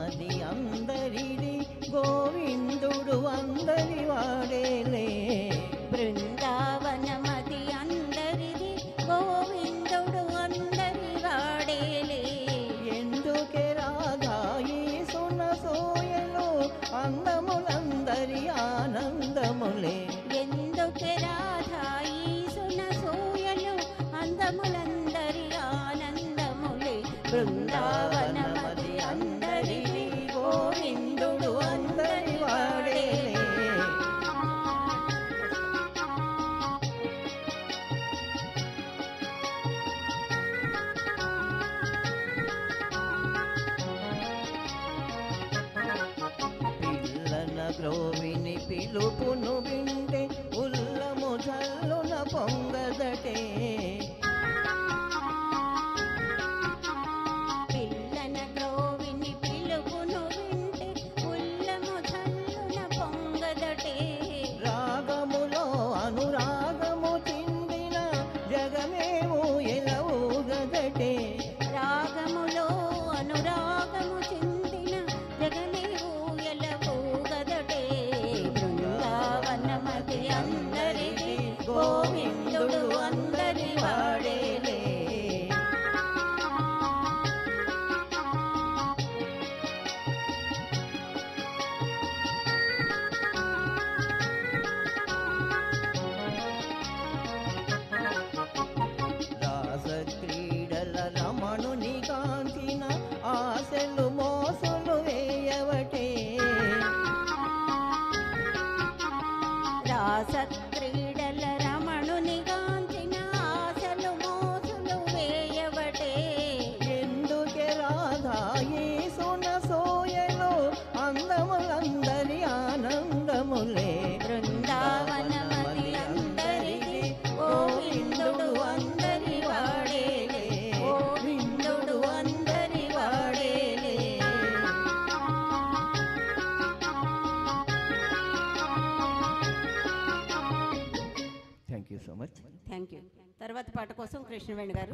వనమది అందరిది గోవిందుడు అందరి వాడేలే. బృందావనమది అందరిది గోవిందుడు అందరి వాడేలే. ఎందుకే రాధా ఈ సునసూయలు అందములందరి ఆనందములే. ఎందుకే రాధా ఈ సునసూయలు అందములందరి ఆనందములే. బృందావనమది అందరిది గోవిందుడు అందరి వాడేలే. పిల్లన గ్రోవిని పిలుపును వింటే ఉల్లము జల్లున పొంగదటే. పిల్లన గ్రోవిని పిలుపును వింటే ఉల్లము జల్లున పొంగదటే. రాగములో అనురాగము చిందిన జగమేమో ఎలవుగదటే. రాగములో అనురాగము చిందిన జగమే ఊయలవుగదటే. బృందావనమది అందరిది గోవిందుడు అందరి వాడేలే. రాస క్రీడల రమణుని కాంచిన ఆశలు మోసలు వేయవటే. రాస క్రీడల రమణుని గాంచిన ఆశలు మోసులు వేయవటే. ఎందుకే రాధా ఈ సునసూయలు అందములందరి ఆనందములే. బృందావనమది అందరిది గోవిందుడు అందరి వాడేలే. గోవిందుడు అందరి వాడేలే. Thank you so much. Thank you. తర్వాత పాట కోసం కృష్ణవేణి గారు.